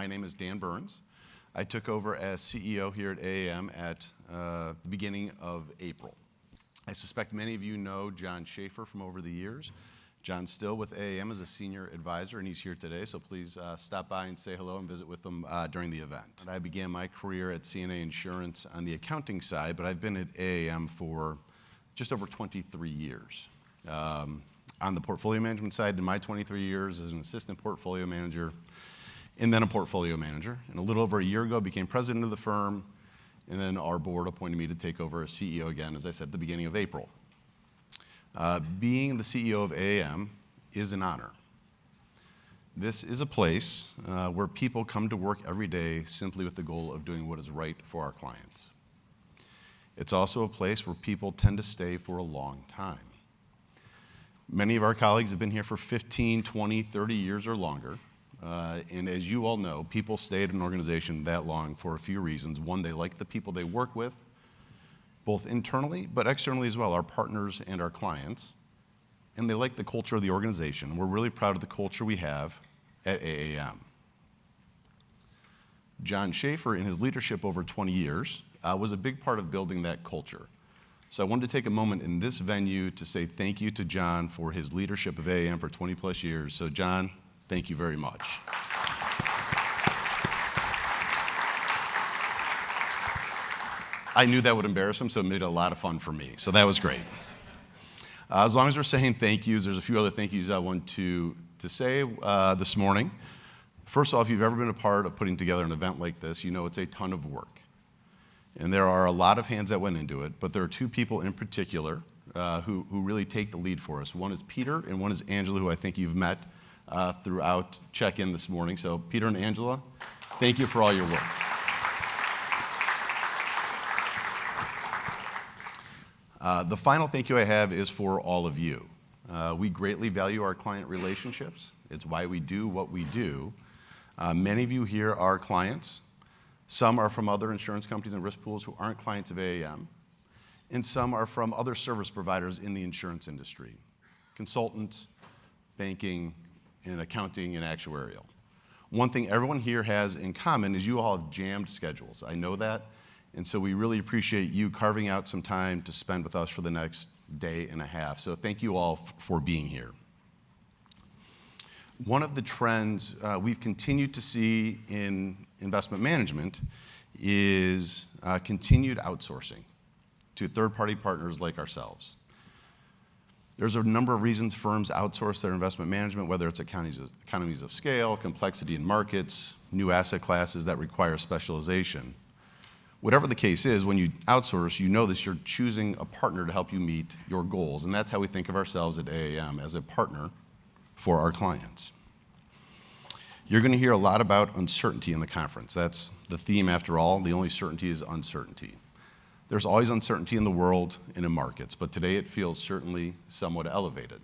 My name is Dan Byrnes. I took over as CEO here at AAM at the beginning of April. I suspect many of you know John Schaefer from over the years. John's still with AAM as a senior advisor, and he's here today, so please stop by and say hello and visit with him during the event. I began my career at CNA Insurance on the accounting side, but I've been at AAM for just over 23 years. On the portfolio management side, in my 23 years as an assistant portfolio manager, and then a portfolio manager. And a little over a year ago, became president of the firm, and then our board appointed me to take over as CEO again, as I said, at the beginning of April. Being the CEO of AAM is an honor. This is a place where people come to work every day simply with the goal of doing what is right for our clients. It's also a place where people tend to stay for a long time. Many of our colleagues have been here for 15, 20, 30 years or longer. And as you all know, people stay at an organization that long for a few reasons. One, they like the people they work with, both internally, but externally as well, our partners and our clients. And they like the culture of the organization. We're really proud of the culture we have at AAM. John Schaefer, in his leadership over 20 years, was a big part of building that culture. So I wanted to take a moment in this venue to say thank you to John for his leadership of AAM for 20 plus years. So John, thank you very much. I knew that would embarrass him, so it made it a lot of fun for me. So that was great. As long as we're saying thank yous, there's a few other thank yous I want to say this morning. First of all, if you've ever been a part of putting together an event like this, you know it's a ton of work. And there are a lot of hands that went into it, but there are two people in particular who really take the lead for us. One is Peter and one is Angela, who I think you've met throughout check-in this morning. So Peter and Angela, thank you for all your work. The final thank you I have is for all of you. We greatly value our client relationships. It's why we do what we do. Many of you here are clients. Some are from other insurance companies and risk pools who aren't clients of AAM. And some are from other service providers in the insurance industry. Consultants, banking, and accounting and actuarial. One thing everyone here has in common is you all have jammed schedules. I know that. And so we really appreciate you carving out some time to spend with us for the next day and a half. So thank you all for being here. One of the trends we've continued to see in investment management is continued outsourcing to third-party partners like ourselves. There's a number of reasons firms outsource their investment management, whether it's economies of scale, complexity in markets, new asset classes that require specialization. Whatever the case is, when you outsource, you know that you're choosing a partner to help you meet your goals. And that's how we think of ourselves at AAM, as a partner for our clients. You're going to hear a lot about uncertainty in the conference. That's the theme after all. The only certainty is uncertainty. There's always uncertainty in the world and in markets, but today it feels certainly somewhat elevated.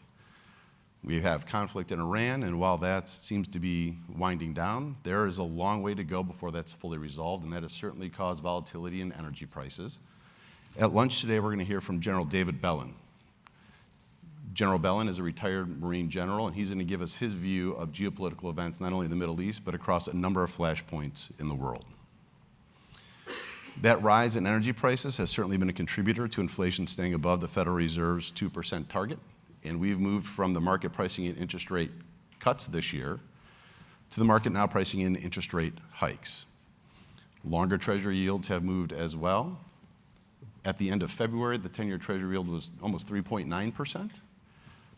We have conflict in Iran, and while that seems to be winding down, there is a long way to go before that's fully resolved, and that has certainly caused volatility in energy prices. At lunch today, we're going to hear from General David Bellin. General Bellin is a retired Marine general, and he's going to give us his view of geopolitical events, not only in the Middle East, but across a number of flashpoints in the world. That rise in energy prices has certainly been a contributor to inflation staying above the Federal Reserve's 2% target, and we've moved from the market pricing in interest rate cuts this year to the market now pricing in interest rate hikes. Longer Treasury yields have moved as well. At the end of February, the 10-year Treasury yield was almost 3.9%.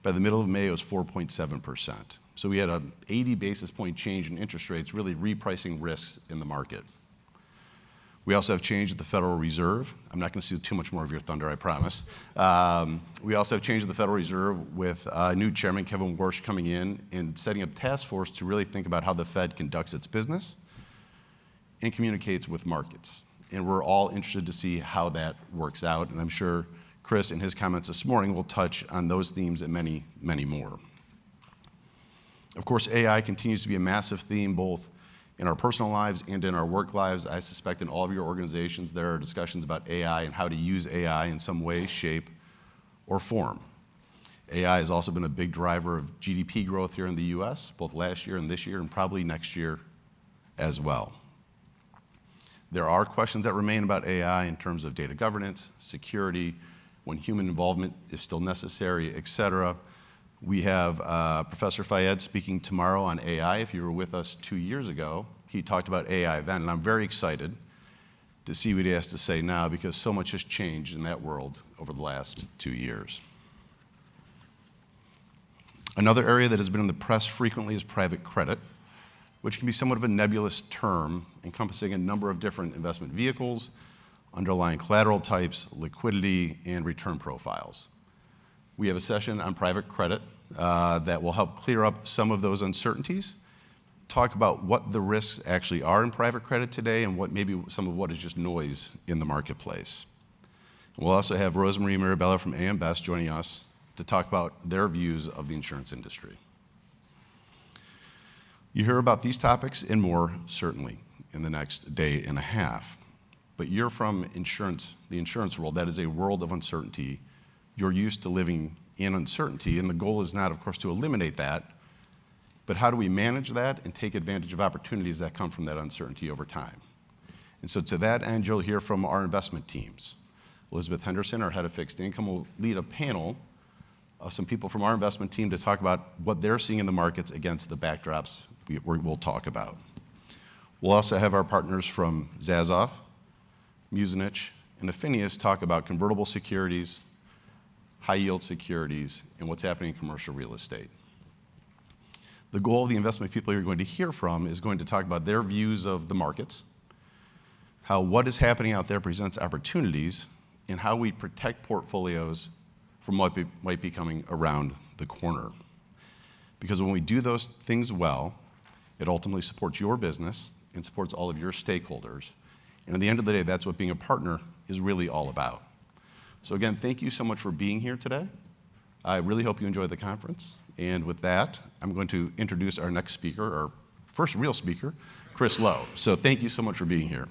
By the middle of May, it was 4.7%. So we had an 80 basis point change in interest rates, really repricing risks in the market. We also have change at the Federal Reserve. I'm not going to steal too much more of your thunder, I promise. We also have change at the Federal Reserve with new chairman, Kevin Warsh, coming in and setting up a task force to really think about how the Fed conducts its business and communicates with markets. And we're all interested to see how that works out. And I'm sure Chris, in his comments this morning, will touch on those themes and many, many more. Of course, AI continues to be a massive theme, both in our personal lives and in our work lives. I suspect in all of your organizations, there are discussions about AI and how to use AI in some way, shape, or form. AI has also been a big driver of GDP growth here in the US, both last year and this year, and probably next year as well. There are questions that remain about AI in terms of data governance, security, when human involvement is still necessary, et cetera. We have Professor Fayed speaking tomorrow on AI. If you were with us 2 years ago, he talked about AI then, and I'm very excited to see what he has to say now because so much has changed in that world over the last 2 years. Another area that has been in the press frequently is private credit, which can be somewhat of a nebulous term encompassing a number of different investment vehicles, underlying collateral types, liquidity, and return profiles. We have a session on private credit that will help clear up some of those uncertainties, talk about what the risks actually are in private credit today and what maybe some of what is just noise in the marketplace. We'll also have Rosemarie Mirabella from AM Best joining us to talk about their views of the insurance industry. You hear about these topics and more, certainly, in the next day and a half. But you're from insurance, the insurance world. That is a world of uncertainty. You're used to living in uncertainty, and the goal is not, of course, to eliminate that, but how do we manage that and take advantage of opportunities that come from that uncertainty over time? And so to that end, you'll hear from our investment teams. Elizabeth Henderson, our head of fixed income, will lead a panel of some people from our investment team to talk about what they're seeing in the markets against the backdrops we'll talk about. We'll also have our partners from Zazoff, Muzinich, and Affinius talk about convertible securities, high-yield securities, and what's happening in commercial real estate. The goal of the investment people you're going to hear from is going to talk about their views of the markets, how what is happening out there presents opportunities, and how we protect portfolios from what might be coming around the corner. Because when we do those things well, it ultimately supports your business and supports all of your stakeholders. And at the end of the day, that's what being a partner is really all about. So again, thank you so much for being here today. I really hope you enjoy the conference. And with that, I'm going to introduce our next speaker, our first real speaker, Chris Lowe. So thank you so much for being here.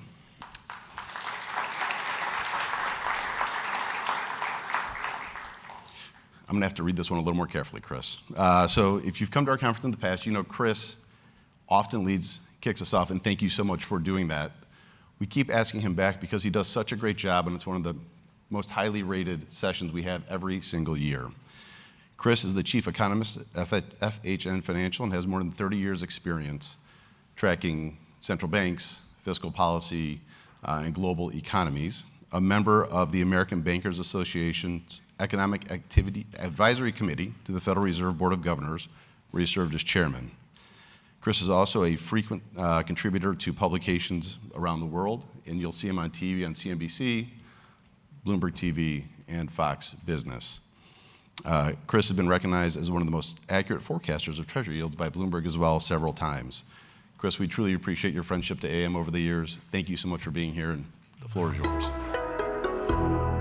I'm going to have to read this one a little more carefully, Chris. So if you've come to our conference in the past, you know Chris often kicks us off, and thank you so much for doing that. We keep asking him back because he does such a great job, and it's one of the most highly rated sessions we have every single year. Chris is the chief economist at FHN Financial and has more than 30 years experience tracking central banks, fiscal policy, and global economies, a member of the American Bankers Association's Economic Activity Advisory Committee to the Federal Reserve Board of Governors, where he served as chairman. Chris is also a frequent contributor to publications around the world, and you'll see him on TV on CNBC, Bloomberg TV, and Fox Business. Chris has been recognized as one of the most accurate forecasters of treasury yields by Bloomberg as well several times. Chris, we truly appreciate your friendship to AM over the years. Thank you so much for being here, and the floor is yours.